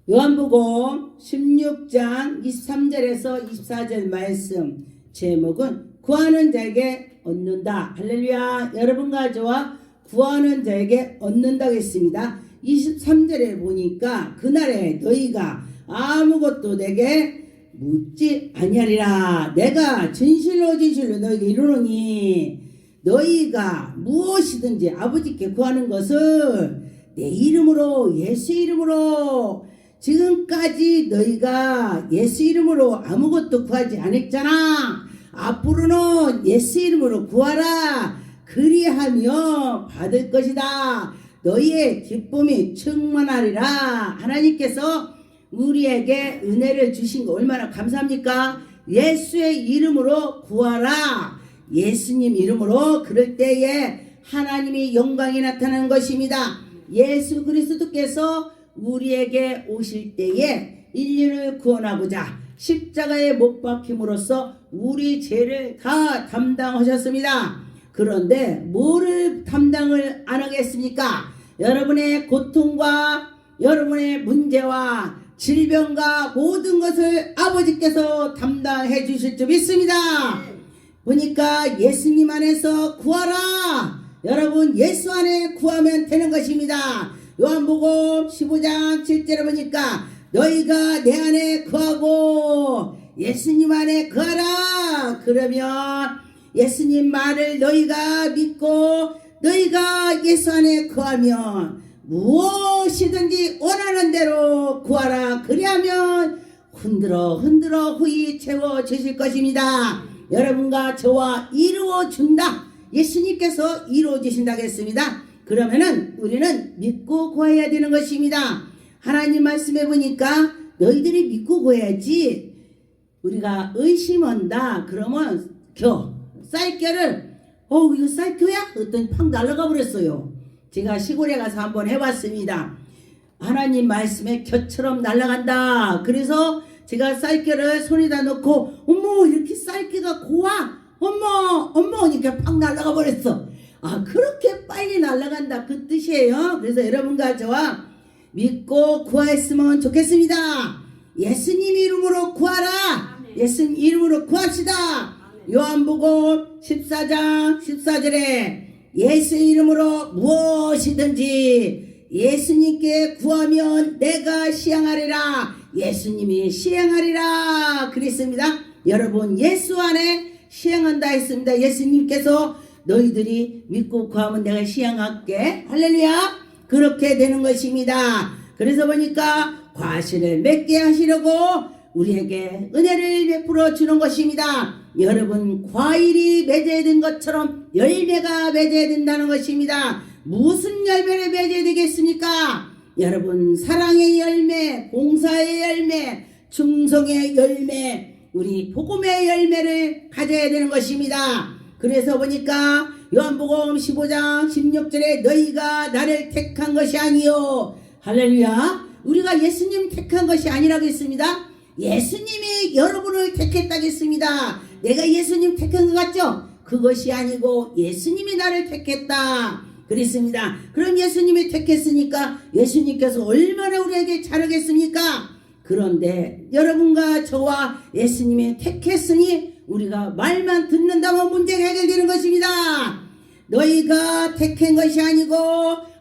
요한복음 16장 23절에서 24절 말씀 제목은 구하는 자에게 얻는다. 할렐루야. 여러분과 저와 구하는 자에게 얻는다고 했습니다. 23절에 보니까 그날에 너희가 아무것도 내게 묻지 아니하리라. 내가 진실로 너희에게 이르노니 너희가 무엇이든지 아버지께 구하는 것을 내 이름으로 예수 이름으로 지금까지 너희가 예수 이름으로 아무것도 구하지 않았잖아. 앞으로는 예수 이름으로 구하라. 그리하며 받을 것이다. 너희의 기쁨이 충만하리라. 하나님께서 우리에게 은혜를 주신 거 얼마나 감사합니까? 예수의 이름으로 구하라. 예수님 이름으로 그럴 때에 하나님이 영광이 나타나는 것입니다. 예수 그리스도께서 우리에게 오실 때에 인류를 구원하고자 십자가에 못 박힘으로써 우리 죄를 다 담당하셨습니다. 그런데 뭐를 담당을 안 하겠습니까? 여러분의 고통과 여러분의 문제와 질병과 모든 것을 아버지께서 담당해 주실 줄 믿습니다. 보니까 예수님 안에서 구하라. 여러분 예수 안에 구하면 되는 것입니다. 요한복음 15장 7절에 보니까 너희가 내 안에 구하고 예수님 안에 구하라. 그러면 예수님 말을 너희가 믿고 너희가 예수 안에 구하면 무엇이든지 원하는 대로 구하라. 그리하면 흔들어 후히 채워 주실 것입니다. 여러분과 저와 이루어 준다. 예수님께서 이루어 주신다고 했습니다. 그러면은 우리는 믿고 구해야 되는 것입니다. 하나님 말씀해 보니까 너희들이 믿고 구해야지. 우리가 의심한다 그러면 쌀겨를 이거 쌀겨야? 그랬더니 팍 날아가 버렸어요. 제가 시골에 가서 한번 해봤습니다. 하나님 말씀에 겨처럼 날아간다. 그래서 제가 쌀겨를 손에다 넣고 어머 이렇게 쌀겨가 고와? 어머 이렇게 팍 날아가 버렸어. 그렇게 빨리 날아간다 그 뜻이에요. 그래서 여러분과 저와 믿고 구하였으면 좋겠습니다. 예수님 이름으로 구하라. 예수님 이름으로 구합시다. 요한복음 14장 14절에 예수 이름으로 무엇이든지 예수님께 구하면 내가 시행하리라. 예수님이 시행하리라 그랬습니다. 여러분 예수 안에 시행한다 했습니다. 예수님께서 너희들이 믿고 구하면 내가 시행할게. 할렐루야. 그렇게 되는 것입니다. 그래서 보니까 과실을 맺게 하시려고 우리에게 은혜를 베풀어 주는 것입니다. 여러분 과일이 맺어야 된 것처럼 열매가 맺어야 된다는 것입니다. 무슨 열매를 맺어야 되겠습니까? 여러분 사랑의 열매, 봉사의 열매, 충성의 열매, 우리 복음의 열매를 가져야 되는 것입니다. 그래서 보니까 요한복음 15장 16절에 너희가 나를 택한 것이 아니요. 할렐루야. 우리가 예수님 택한 것이 아니라고 했습니다. 예수님이 여러분을 택했다고 했습니다. 내가 예수님 택한 것 같죠? 그것이 아니고 예수님이 나를 택했다 그랬습니다. 그럼 예수님이 택했으니까 예수님께서 얼마나 우리에게 잘하겠습니까? 그런데 여러분과 저와 예수님이 택했으니 우리가 말만 듣는다면 문제가 해결되는 것입니다. 너희가 택한 것이 아니고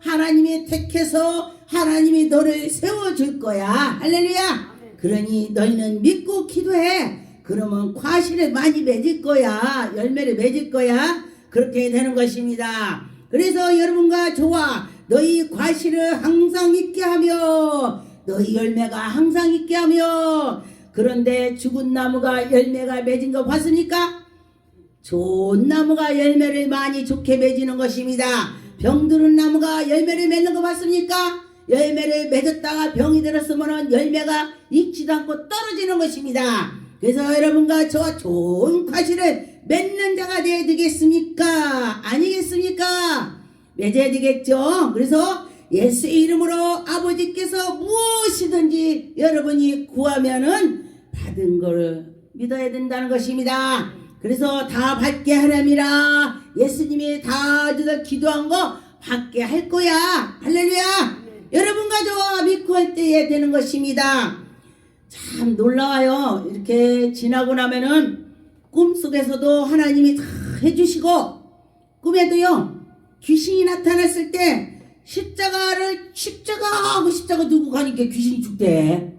하나님이 택해서 하나님이 너를 세워줄 거야. 할렐루야. 그러니 너희는 믿고 기도해. 그러면 과실을 많이 맺을 거야. 열매를 맺을 거야. 그렇게 되는 것입니다. 그래서 여러분과 저와 너희 과실을 항상 있게 하며 너희 열매가 항상 있게 하며 그런데 죽은 나무가 열매가 맺은 거 봤습니까? 좋은 나무가 열매를 많이 좋게 맺는 것입니다. 병드는 나무가 열매를 맺는 거 봤습니까? 열매를 맺었다가 병이 들었으면 열매가 익지도 않고 떨어지는 것입니다. 그래서 여러분과 저와 좋은 과실을 맺는 자가 되어야 되겠습니까? 아니겠습니까? 맺어야 되겠죠. 그래서 예수 이름으로 아버지께서 무엇이든지 여러분이 구하면은 받은 거를 믿어야 된다는 것입니다. 그래서 다 받게 하람이라. 예수님이 다 기도한 거 받게 할 거야. 할렐루야. 여러분과 저와 믿고 할 때에 되는 것입니다. 참 놀라워요. 이렇게 지나고 나면은 꿈속에서도 하나님이 다 해주시고, 꿈에도요 귀신이 나타났을 때 십자가 두고 가니까 귀신이 죽대.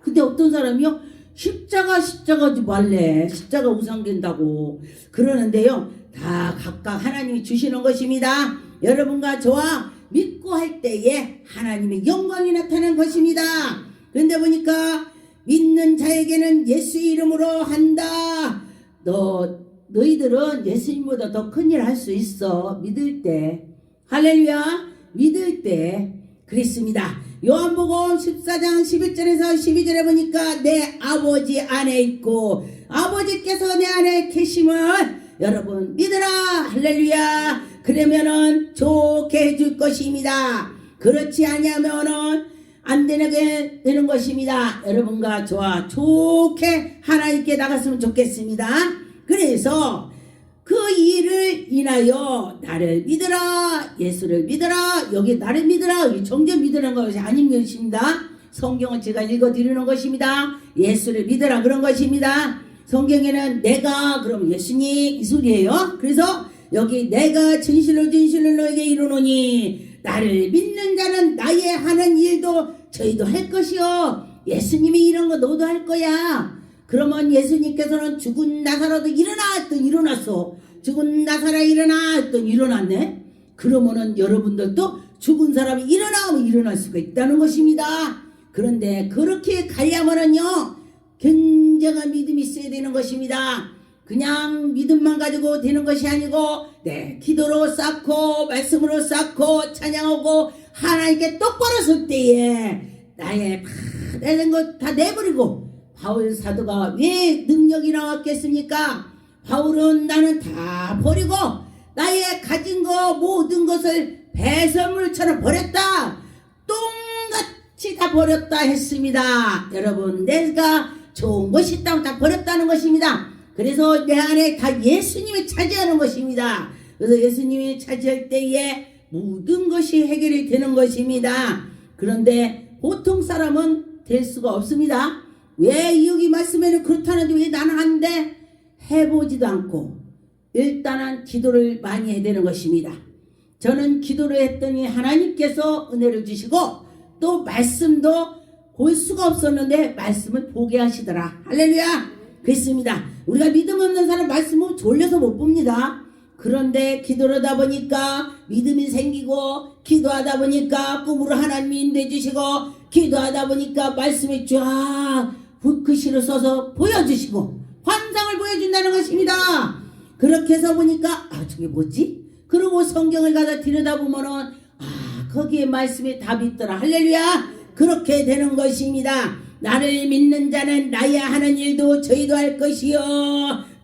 근데 어떤 사람이요 십자가 지 말래, 십자가 우상된다고 그러는데요, 다 각각 하나님이 주시는 것입니다. 여러분과 저와 믿고 할 때에 하나님의 영광이 나타나는 것입니다. 그런데 보니까 믿는 자에게는 예수 이름으로 한다. 너희들은 예수님보다 더 큰 일 할 수 있어. 믿을 때. 할렐루야. 믿을 때. 그랬습니다. 요한복음 14장 11절에서 12절에 보니까 내 아버지 안에 있고 아버지께서 내 안에 계심을 여러분 믿으라. 할렐루야. 그러면은 좋게 해줄 것입니다. 그렇지 아니하면은 안 되게 되는 것입니다. 여러분과 저와 좋게 하나님께 나갔으면 좋겠습니다. 그래서 그 일을 인하여 나를 믿으라, 예수를 믿으라, 여기 나를 믿으라, 여기 정죄 믿으라는 것이 아닌 것입니다. 성경은 제가 읽어드리는 것입니다. 예수를 믿으라 그런 것입니다. 성경에는 내가 그럼 예수님 이 소리예요. 그래서 여기 내가 진실로 너에게 이르노니 나를 믿는 자는 나의 하는 일도 저희도 할 것이요. 예수님이 이런 거 너도 할 거야. 그러면 예수님께서는 죽은 나사로도 일어나 했더니 일어났어. 죽은 나사로 일어나 했더니 일어났네. 그러면은 여러분들도 죽은 사람이 일어나면 일어날 수가 있다는 것입니다. 그런데 그렇게 가려면은요 굉장한 믿음이 있어야 되는 것입니다. 그냥 믿음만 가지고 되는 것이 아니고 기도로 쌓고 말씀으로 쌓고 찬양하고 하나님께 똑바로 설 때에 나의 다 내는 것 다 내버리고, 바울 사도가 왜 능력이 나왔겠습니까? 바울은 나는 다 버리고 나의 가진 거 모든 것을 배설물처럼 버렸다, 똥같이 다 버렸다 했습니다. 여러분, 내가 좋은 것이 있다면 다 버렸다는 것입니다. 그래서 내 안에 다 예수님이 차지하는 것입니다. 그래서 예수님이 차지할 때에 모든 것이 해결이 되는 것입니다. 그런데 보통 사람은 될 수가 없습니다. 왜 여기 말씀에는 그렇다는데 왜 나는 안 돼? 해보지도 않고 일단은 기도를 많이 해야 되는 것입니다. 저는 기도를 했더니 하나님께서 은혜를 주시고 또 말씀도 볼 수가 없었는데 말씀을 보게 하시더라. 할렐루야. 그렇습니다. 우리가 믿음 없는 사람 말씀은 졸려서 못 봅니다. 그런데 기도를 하다 보니까 믿음이 생기고, 기도하다 보니까 꿈으로 하나님이 인도해 주시고, 기도하다 보니까 말씀이 쫙 글씨를 써서 보여주시고 환상을 보여준다는 것입니다. 그렇게 해서 보니까 저게 뭐지? 그리고 성경을 가서 들여다보면은 거기에 말씀이 답이 있더라. 할렐루야. 그렇게 되는 것입니다. 나를 믿는 자는 나야 하는 일도 저희도 할 것이요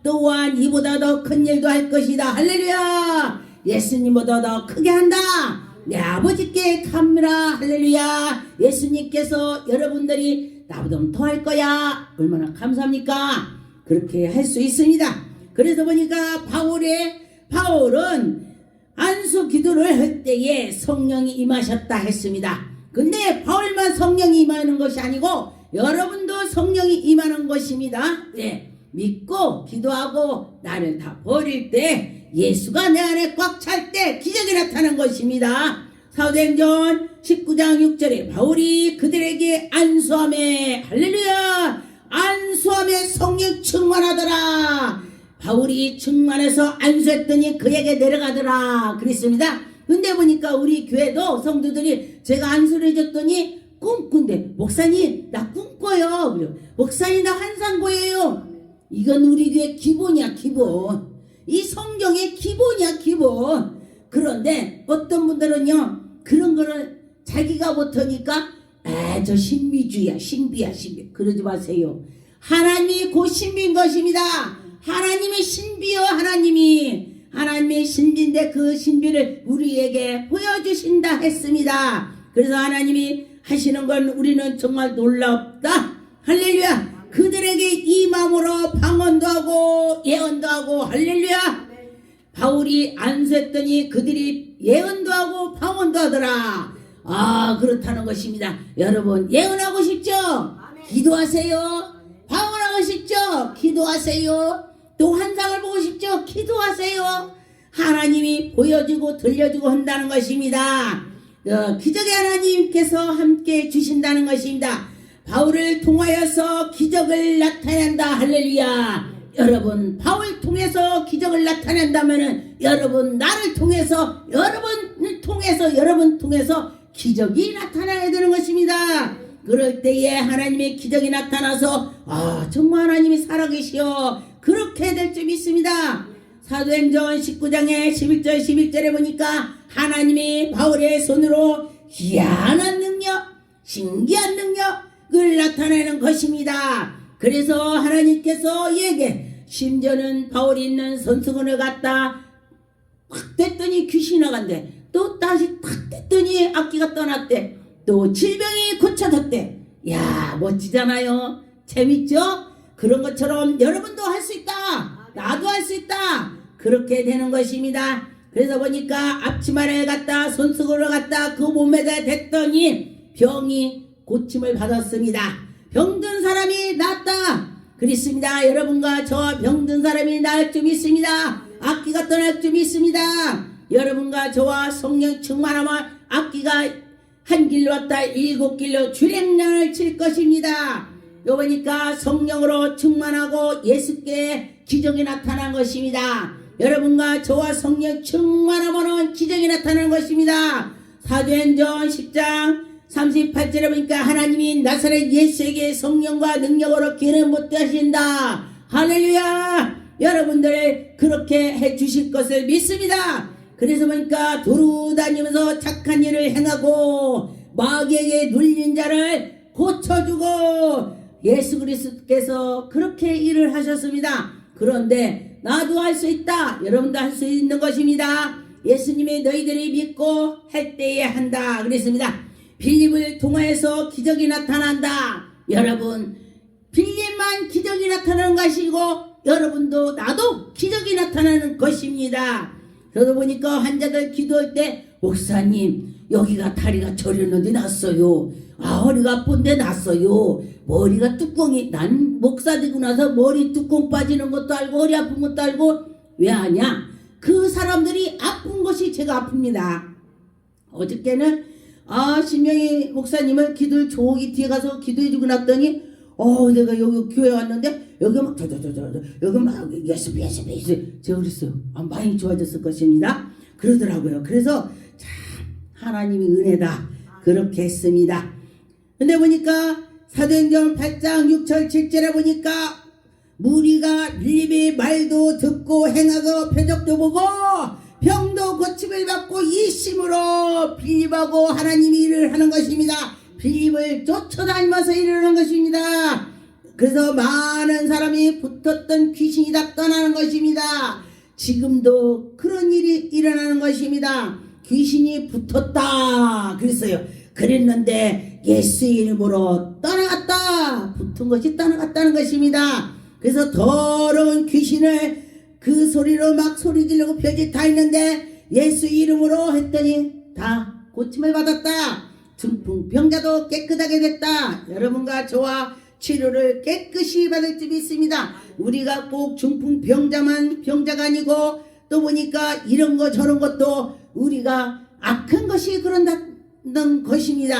또한 이보다 더 큰 일도 할 것이다. 할렐루야. 예수님보다 더 크게 한다. 내 아버지께 감미라. 할렐루야. 예수님께서 여러분들이 나보다 더 할 거야. 얼마나 감사합니까? 그렇게 할 수 있습니다. 그래서 보니까 바울은 안수 기도를 할 때에 성령이 임하셨다 했습니다. 근데 바울만 성령이 임하는 것이 아니고 여러분도 성령이 임하는 것입니다. 믿고 기도하고 나를 다 버릴 때 예수가 내 안에 꽉 찰 때 기적이 나타나는 것입니다. 사도행전 19장 6절에 바울이 그들에게 안수하매, 할렐루야, 안수하며 성령 충만하더라. 바울이 충만해서 안수했더니 그에게 내려가더라 그랬습니다. 근데 보니까 우리 교회도 성도들이 제가 안수를 해줬더니 꿈꾼대. 목사님 나 꿈꿔요. 그래요. 목사님 나 환상 보여요. 이건 우리 교회 기본이야, 기본. 이 성경의 기본이야, 기본. 그런데 어떤 분들은요 그런 거를 자기가 못하니까 저 신비주의야, 신비야. 그러지 마세요. 하나님이 곧 신비인 것입니다. 하나님의 신비요. 하나님의 신비인데 그 신비를 우리에게 보여주신다 했습니다. 그래서 하나님이 하시는 건 우리는 정말 놀랍다. 할렐루야. 그들에게 이 마음으로 방언도 하고 예언도 하고, 할렐루야. 바울이 안수했더니 그들이 예언도 하고 방언도 하더라. 그렇다는 것입니다. 여러분 예언하고 싶죠? 기도하세요. 방언하고 싶죠? 기도하세요. 또 환상을 보고 싶죠? 기도하세요. 하나님이 보여주고 들려주고 한다는 것입니다. 기적의 하나님께서 함께 주신다는 것입니다. 바울을 통하여서 기적을 나타낸다. 할렐루야. 여러분 바울 통해서 기적을 나타낸다면은 여러분 나를 통해서 여러분 통해서 기적이 나타나야 되는 것입니다. 그럴 때에 하나님의 기적이 나타나서 정말 하나님이 살아계시오 그렇게 될 줄 믿습니다. 사도행전 19장의 11절 11절에 보니까 하나님이 바울의 손으로 희한한 능력 신기한 능력을 나타내는 것입니다. 그래서 하나님께서 얘게 심지어는 바울이 있는 손수건을 갖다 탁 뗐더니 귀신이 나간대. 또 다시 탁 뗐더니 악기가 떠났대. 또 질병이 고쳐졌대. 야 멋지잖아요. 재밌죠? 그런 것처럼 여러분도 할 수 있다. 나도 할 수 있다. 그렇게 되는 것입니다. 그래서 보니까 앞치마를 갖다 손수건을 갖다 그 몸에다 댔더니 병이 고침을 받았습니다. 병든 사람이 낫다. 그렇습니다. 여러분과 저와 병든 사람이 나을 줄 믿습니다. 악기가 떠날 줄 믿습니다. 여러분과 저와 성령 충만하면 악기가 한 길로 왔다 7길로 주랭량을 칠 것입니다. 요 보니까 성령으로 충만하고 예수께 기적이 나타난 것입니다. 여러분과 저와 성령 충만하면 기적이 나타나는 것입니다. 사도행전 10장 38절에 보니까 하나님이 나사렛 예수에게 성령과 능력으로 기름 붓게 하신다. 할렐루야. 여러분들 그렇게 해주실 것을 믿습니다. 그래서 보니까 두루다니면서 착한 일을 행하고 마귀에게 눌린 자를 고쳐주고 예수 그리스도께서 그렇게 일을 하셨습니다. 그런데 나도 할 수 있다. 여러분도 할 수 있는 것입니다. 예수님이 너희들이 믿고 할 때에 한다 그랬습니다. 빌립을 통하여서 기적이 나타난다. 여러분 빌립만 기적이 나타나는 것이고 여러분도 나도 기적이 나타나는 것입니다. 저도 보니까 환자들 기도할 때 목사님 여기가 다리가 저렸는데 났어요. 허리가 아픈데 났어요. 머리가 뚜껑이 난 목사 되고 나서 머리 뚜껑 빠지는 것도 알고 허리 아픈 것도 알고 왜 하냐? 그 사람들이 아픈 것이 제가 아픕니다. 어저께는 신명희 목사님을 기도를 저기 뒤에 가서 기도해주고 났더니 내가 여기 교회 왔는데 여기 막 여기 막 예수 제가 그랬어요. 많이 좋아졌을 것입니다. 그러더라고요. 그래서 참 하나님이 은혜다 그렇게 했습니다. 근데 보니까 사도행전 8장 6절 7절에 보니까 무리가 빌립의 말도 듣고 행하고 표적도 보고 병도 고침을 받고 이심으로 빌립하고 하나님이 일을 하는 것입니다. 빌립을 쫓아다니면서 일을 하는 것입니다. 그래서 많은 사람이 붙었던 귀신이 다 떠나는 것입니다. 지금도 그런 일이 일어나는 것입니다. 귀신이 붙었다 그랬어요. 그랬는데 예수 이름으로 떠나갔다. 붙은 것이 떠나갔다는 것입니다. 그래서 더러운 귀신을 그 소리로 막 소리 지르고 별짓 다 했는데 예수 이름으로 했더니 다 고침을 받았다. 중풍병자도 깨끗하게 됐다. 여러분과 저와 치료를 깨끗이 받을 줄 믿습니다. 우리가 꼭 중풍병자만 병자가 아니고 또 보니까 이런 거 저런 것도 우리가 악한 것이 그런다는 것입니다.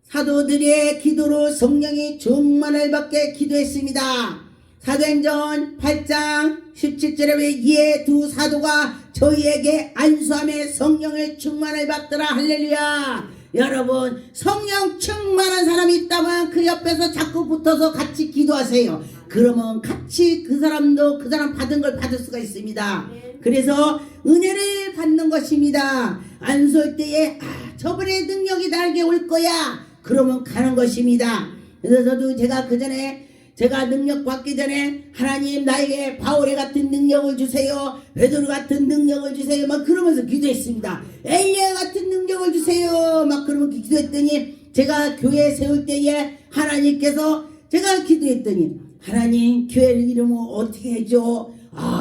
사도들의 기도로 성령이 충만을 받게 기도했습니다. 사도행전 8장 17절에 왜 이에 두 사도가 저희에게 안수함에 성령의 충만을 받더라. 할렐루야. 여러분 성령 충만한 사람이 있다면 그 옆에서 자꾸 붙어서 같이 기도하세요. 그러면 같이 그 사람도 그 사람 받은 걸 받을 수가 있습니다. 그래서 은혜를 받는 것입니다. 안수할 때에 저번에 능력이 나에게 올 거야. 그러면 가는 것입니다. 그래서 저도 제가 능력 받기 전에 하나님 나에게 바울의 같은 능력을 주세요. 베드로 같은 능력을 주세요. 막 그러면서 기도했습니다. 엘리야 같은 능력을 주세요. 막 그러면서 기도했더니 제가 교회 세울 때에 하나님께서 제가 기도했더니 하나님 교회를 이름을 어떻게 해줘.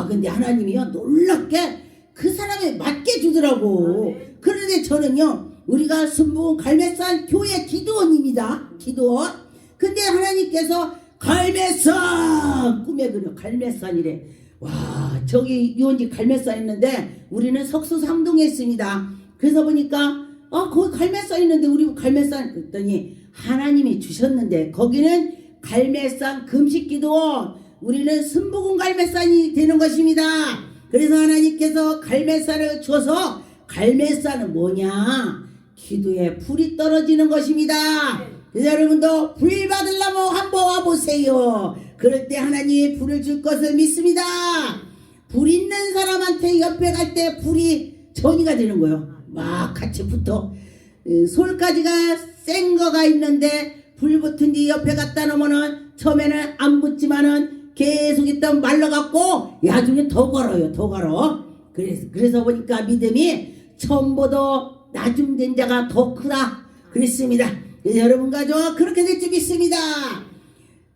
근데 하나님이요 놀랍게 그 사람에 맞게 주더라고. 그런데 저는요 우리가 순복음 갈매산 교회 기도원입니다. 기도원. 근데 하나님께서 갈매산 꿈에 그려 갈매산이래. 와, 저기 유원지 갈매산 있는데 우리는 석수 상동에 있습니다. 그래서 보니까 거기 갈매산 있는데 우리 갈매산 그랬더니 하나님이 주셨는데 거기는 갈매산 금식기도원, 우리는 순복음 갈매산이 되는 것입니다. 그래서 하나님께서 갈매산을 주어서, 갈매산은 뭐냐? 기도에 불이 떨어지는 것입니다. 그래서 여러분도 불 받으려면 한번 와보세요. 그럴 때 하나님이 불을 줄 것을 믿습니다. 불 있는 사람한테 옆에 갈 때 불이 전이가 되는 거예요. 막 같이 붙어. 솔가지가 센 거가 있는데 불 붙은 뒤 옆에 갖다 놓으면은 처음에는 안 붙지만은 계속 있다 말라갖고 나중에 더 걸어요. 더 걸어. 그래서 보니까 믿음이 처음보다 나중된 자가 더 크다 그랬습니다. 그래서 여러분과 저 그렇게 될 줄 믿습니다.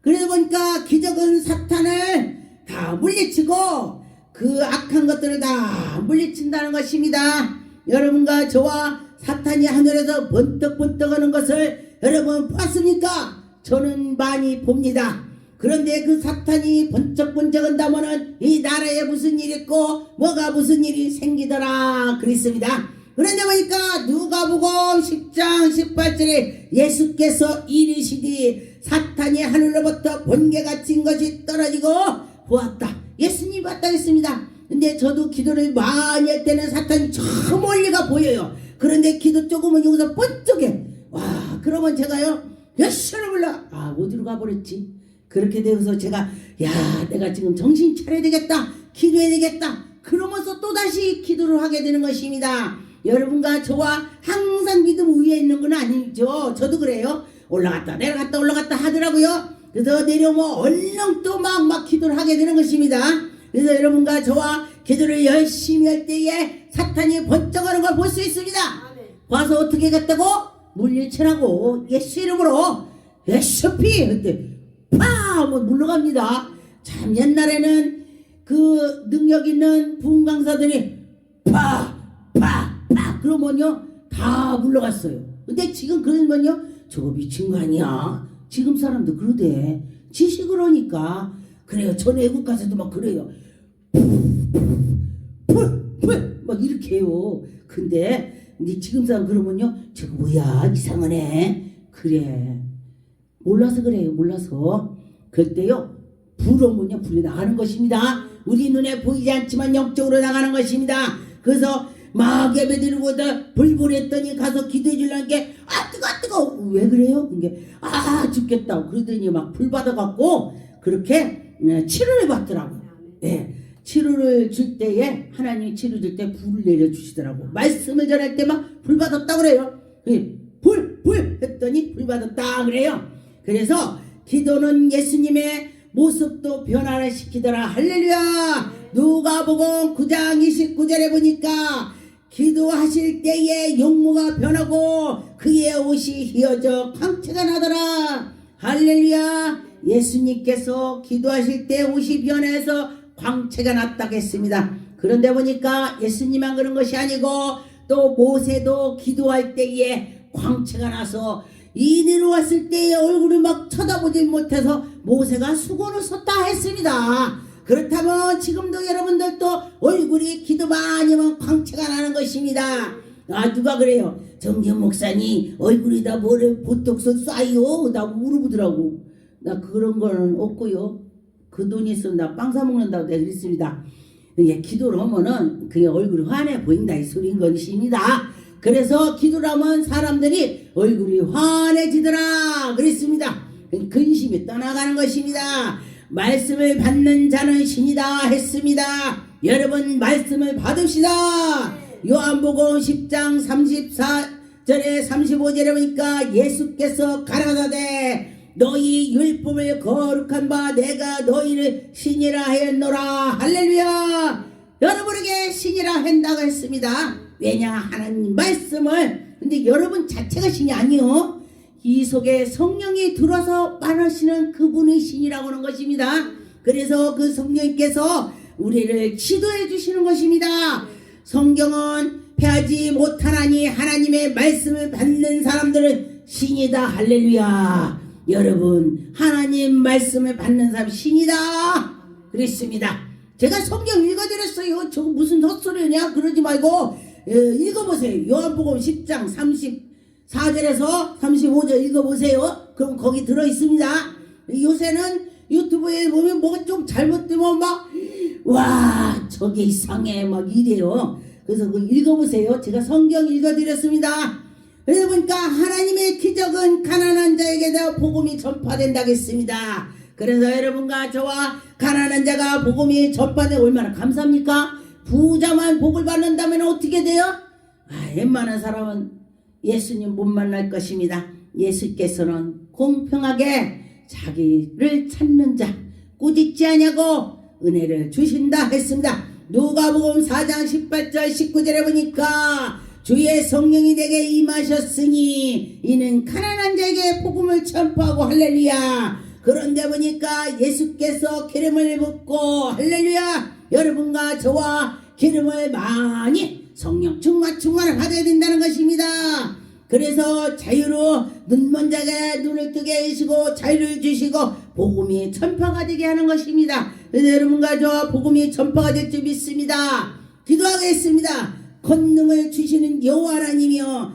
그래서 보니까 기적은 사탄을 다 물리치고 그 악한 것들을 다 물리친다는 것입니다. 여러분과 저와 사탄이 하늘에서 번떡번떡하는 것을 여러분 봤습니까? 저는 많이 봅니다. 그런데 그 사탄이 번쩍번쩍한다면은 이 나라에 무슨 일이 있고 뭐가 무슨 일이 생기더라 그랬습니다. 그런데 보니까 누가복음 10장 18절에 예수께서 이르시되 사탄이 하늘로부터 번개가 친 것이 떨어지고 보았다. 예수님이 봤다 했습니다. 근데 저도 기도를 많이 할 때는 사탄이 저 멀리가 보여요. 그런데 기도 조금은 여기서 번쩍해. 와, 그러면 제가요 열심히 불러. 어디로 가버렸지? 그렇게 되어서 제가 내가 지금 정신 차려야 되겠다, 기도해야 되겠다, 그러면서 또다시 기도를 하게 되는 것입니다. 여러분과 저와 항상 믿음 위에 있는 건 아니죠. 저도 그래요. 올라갔다 내려갔다 올라갔다 하더라고요. 그래서 내려오면 얼른 또 막 기도를 하게 되는 것입니다. 그래서 여러분과 저와 기도를 열심히 할 때에 사탄이 번쩍하는 걸 볼 수 있습니다. 봐서 어떻게 했다고? 물리치라고 예수 이름으로 예수피 그때 뭐 물러갑니다. 참 옛날에는 그 능력 있는 부흥 강사들이 그러면요 다 물러갔어요. 근데 지금 그러면요 저거 미친 거 아니야? 지금 사람도 그러대. 지식을 하니까 그래요. 전 외국 가서도 막 그래요. 막 이렇게 해요. 근데 지금 사람 그러면요 저거 뭐야 이상하네. 그래 몰라서 그래요. 몰라서. 그때요 불오면요 불이 나가는 것입니다. 우리 눈에 보이지 않지만 영적으로 나가는 것입니다. 그래서 막 예배드리고 불불했더니 가서 기도해 주려는 게 뜨거 왜 그래요? 그게 죽겠다고 그러더니 막 불 받아갖고 그렇게 치료를 받더라고요. 네. 치료를 줄 때에 하나님이 치료 줄 때 불을 내려주시더라고. 말씀을 전할 때 막 불 받았다 그래요. 불 했더니 불 받았다 그래요. 그래서 기도는 예수님의 모습도 변화를 시키더라. 할렐루야. 누가복음 9장 29절에 보니까 기도하실 때에 용모가 변하고 그의 옷이 휘어져 광채가 나더라. 할렐루야. 예수님께서 기도하실 때 옷이 변해서 광채가 났다고 했습니다. 그런데 보니까 예수님만 그런 것이 아니고 또 모세도 기도할 때에 광채가 나서 이리로 왔을 때에 얼굴을 막 쳐다보지 못해서 모세가 수건을 썼다 했습니다. 그렇다면 지금도 여러분들도 얼굴이 기도 많이 하면 광채가 나는 것입니다. 누가 그래요? 정전 목사님 얼굴에다 뭐를 보톡스 쏴요? 나 물어보더라고. 나 그런 거는 없고요. 그 돈이 있으면 나 빵 사 먹는다고 내가 그랬습니다. 이게 기도를 하면은 그게 얼굴이 환해 보인다 이 소리인 것입니다. 그래서 기도를 하면 사람들이 얼굴이 환해지더라 그랬습니다. 근심이 떠나가는 것입니다. 말씀을 받는 자는 신이다 했습니다. 여러분 말씀을 받읍시다. 요한복음 10장 34절에 35절에 보니까 예수께서 가라사대 너희 율법을 거룩한 바 내가 너희를 신이라 하였노라. 할렐루야. 여러분에게 신이라 한다고 했습니다. 왜냐 하나님 말씀을. 근데 여러분 자체가 신이 아니요. 이 속에 성령이 들어서 말하시는 그분의 신이라고 하는 것입니다. 그래서 그 성령님께서 우리를 지도해 주시는 것입니다. 성경은 패하지 못하나니 하나님의 말씀을 받는 사람들은 신이다. 할렐루야. 여러분, 하나님 말씀을 받는 사람 신이다 그랬습니다. 제가 성경 읽어드렸어요. 저거 무슨 헛소리냐 그러지 말고 읽어보세요. 요한복음 10장 34절에서 35절 읽어보세요. 그럼 거기 들어있습니다. 요새는 유튜브에 보면 뭐가 좀 잘못되면 와 저게 이상해 이래요. 그래서 그거 읽어보세요. 제가 성경 읽어드렸습니다. 그러다 보니까 하나님의 기적은 가난한 자에게다 복음이 전파된다겠습니다. 그래서 여러분과 저와 가난한 자가 복음이 전파되 얼마나 감사합니까? 부자만 복을 받는다면 어떻게 돼요? 웬만한 사람은 예수님 못 만날 것입니다. 예수께서는 공평하게 자기를 찾는 자 꾸짖지 아니하고 은혜를 주신다 했습니다. 누가복음 4장 18절 19절에 보니까 주의 성령이 내게 임하셨으니 이는 가난한 자에게 복음을 전파하고 할렐루야. 그런데 보니까 예수께서 기름을 붓고 할렐루야 여러분과 저와 기름을 많이 성령 충만을 받아야 된다는 것입니다. 그래서 자유로 눈먼 자에게 눈을 뜨게 하시고 자유를 주시고 복음이 전파가 되게 하는 것입니다. 그래서 여러분과 저와 복음이 전파가 될 줄 믿습니다. 기도하겠습니다. 권능을 주시는 여호와 하나님이여